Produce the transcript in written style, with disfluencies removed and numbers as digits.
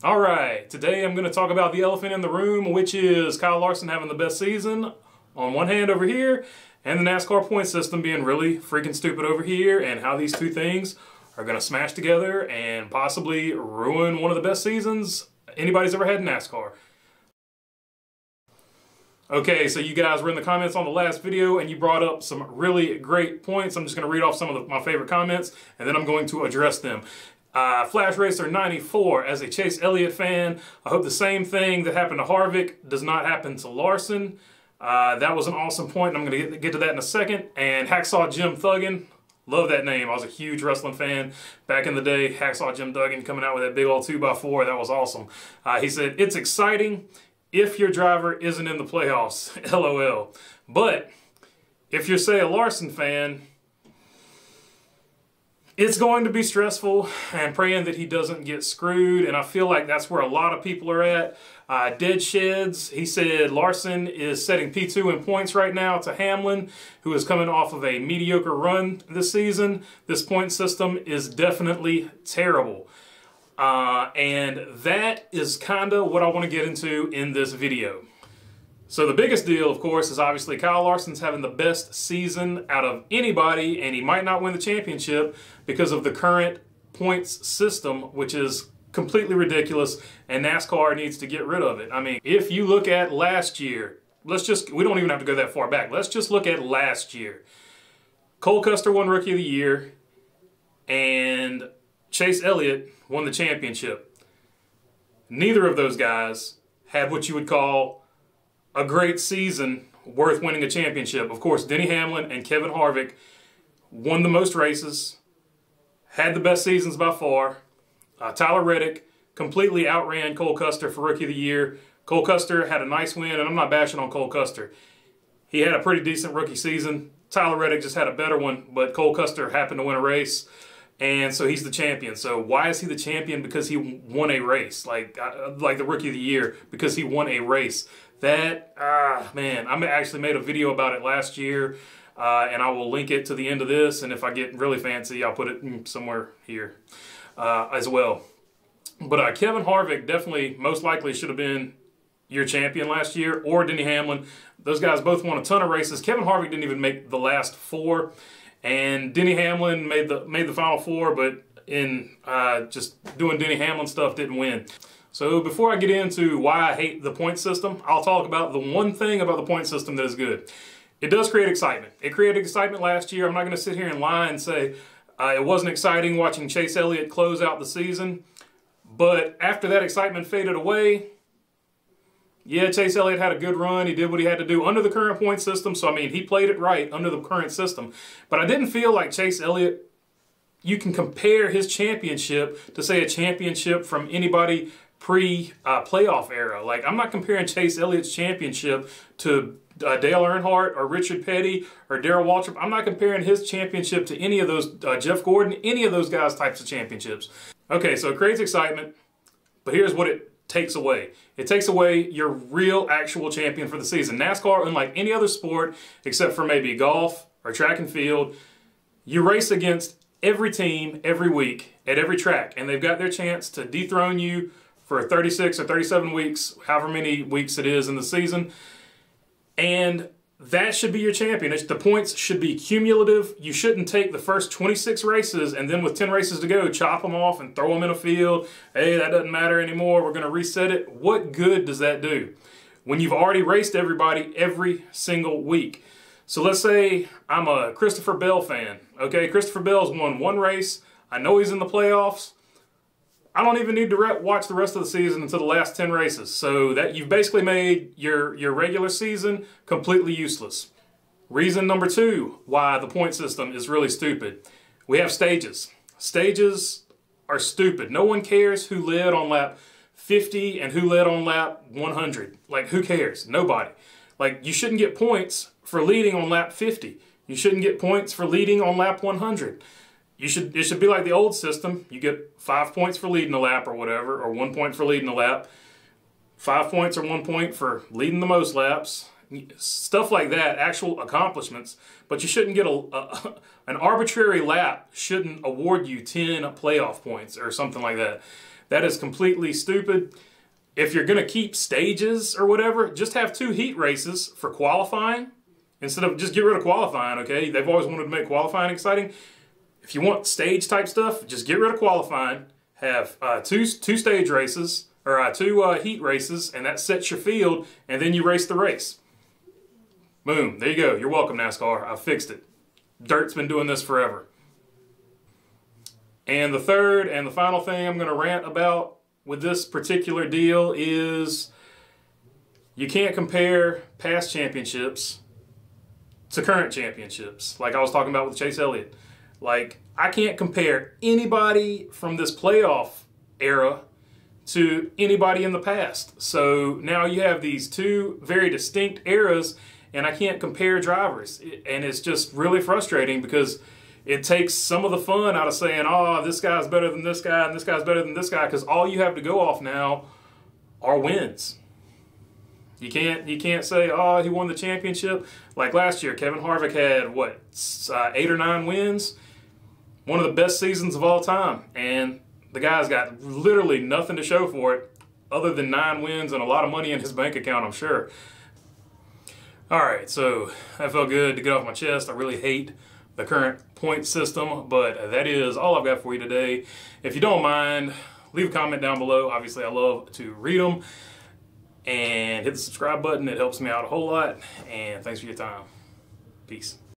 All right, today I'm going to talk about the elephant in the room, which is Kyle Larson having the best season on one hand over here, and the NASCAR point system being really freaking stupid over here, and how these two things are going to smash together and possibly ruin one of the best seasons anybody's ever had in NASCAR. Okay, so you guys were in the comments on the last video and you brought up some really great points. I'm just going to read off some of my favorite comments and then I'm going to address them. Flash Racer 94, as a Chase Elliott fan, I hope the same thing that happened to Harvick does not happen to Larson. That was an awesome point, and I'm going to get to that in a second. And Hacksaw Jim Thuggin, love that name. I was a huge wrestling fan back in the day. Hacksaw Jim Duggan coming out with that big old 2x4, that was awesome. He said, it's exciting if your driver isn't in the playoffs, LOL. But if you're, say, a Larson fan, it's going to be stressful and praying that he doesn't get screwed, and I feel like that's where a lot of people are at. Dead Sheds, he said Larson is setting P2 in points right now to Hamlin, who is coming off of a mediocre run this season. This point system is definitely terrible. And that is kind of what I want to get into in this video. So the biggest deal, of course, is obviously Kyle Larson's having the best season out of anybody, and he might not win the championship because of the current points system, which is completely ridiculous, and NASCAR needs to get rid of it. I mean, if you look at last year, we don't even have to go that far back. Let's just look at last year. Cole Custer won Rookie of the Year, and Chase Elliott won the championship. Neither of those guys had what you would call a great season worth winning a championship. Of course, Denny Hamlin and Kevin Harvick won the most races, had the best seasons by far. Tyler Reddick completely outran Cole Custer for Rookie of the Year. Cole Custer had a nice win, and I'm not bashing on Cole Custer. He had a pretty decent rookie season. Tyler Reddick just had a better one, but Cole Custer happened to win a race, and so he's the champion. So why is he the champion? Because he won a race, like the Rookie of the Year, because he won a race. That, man, I actually made a video about it last year, and I will link it to the end of this, and if I get really fancy, I'll put it somewhere here as well. But Kevin Harvick definitely, most likely, should have been your champion last year, or Denny Hamlin. Those guys both won a ton of races. Kevin Harvick didn't even make the last four, and Denny Hamlin made the final four, but in just doing Denny Hamlin stuff, didn't win. So before I get into why I hate the point system, I'll talk about the one thing about the point system that is good. It does create excitement. It created excitement last year. I'm not going to sit here and lie and say it wasn't exciting watching Chase Elliott close out the season. But after that excitement faded away, yeah, Chase Elliott had a good run. He did what he had to do under the current point system. So, I mean, he played it right under the current system. But I didn't feel like Chase Elliott, you can compare his championship to, say, a championship from anybody pre-playoff era. Like, I'm not comparing Chase Elliott's championship to Dale Earnhardt or Richard Petty or Darrell Waltrip. I'm not comparing his championship to any of those, Jeff Gordon, any of those guys' types of championships. Okay, so it creates excitement, but here's what it takes away. It takes away your real, actual champion for the season. NASCAR, unlike any other sport, except for maybe golf or track and field, you race against every team every week at every track, and they've got their chance to dethrone you for 36 or 37 weeks, however many weeks it is in the season. And that should be your champion. The points should be cumulative. You shouldn't take the first 26 races and then with 10 races to go, chop them off and throw them in a field. Hey, that doesn't matter anymore. We're going to reset it. What good does that do when you've already raced everybody every single week? So let's say I'm a Christopher Bell fan. Okay, Christopher Bell's won one race. I know he's in the playoffs. I don't even need to watch the rest of the season until the last 10 races. So that you've basically made your regular season completely useless. Reason number two why the point system is really stupid. We have stages. Stages are stupid. No one cares who led on lap 50 and who led on lap 100. Like, who cares? Nobody. Like, you shouldn't get points for leading on lap 50. You shouldn't get points for leading on lap 100. It should be like the old system. You get 5 points for leading a lap or whatever, or 1 point for leading a lap. 5 points or 1 point for leading the most laps. Stuff like that, actual accomplishments. But you shouldn't get an arbitrary lap shouldn't award you 10 playoff points or something like that. That is completely stupid. If you're going to keep stages or whatever, just have 2 heat races for qualifying instead of just get rid of qualifying, okay? They've always wanted to make qualifying exciting. If you want stage type stuff, just get rid of qualifying, have two stage races, or 2 heat races, and that sets your field, and then you race the race. Boom, there you go. You're welcome, NASCAR. I fixed it. Dirt's been doing this forever. And the third and the final thing I'm going to rant about with this particular deal is you can't compare past championships to current championships, like I was talking about with Chase Elliott. Like, I can't compare anybody from this playoff era to anybody in the past. So now you have these 2 very distinct eras, and I can't compare drivers. And it's just really frustrating because it takes some of the fun out of saying, oh, this guy's better than this guy and this guy's better than this guy, because all you have to go off now are wins. You can't say, oh, he won the championship. Like last year, Kevin Harvick had, what, 8 or 9 wins? One of the best seasons of all time. And the guy's got literally nothing to show for it other than 9 wins and a lot of money in his bank account, I'm sure. All right, so that felt good to get off my chest. I really hate the current point system, but that is all I've got for you today. If you don't mind, leave a comment down below. Obviously, I love to read them. And hit the subscribe button. It helps me out a whole lot. And thanks for your time. Peace.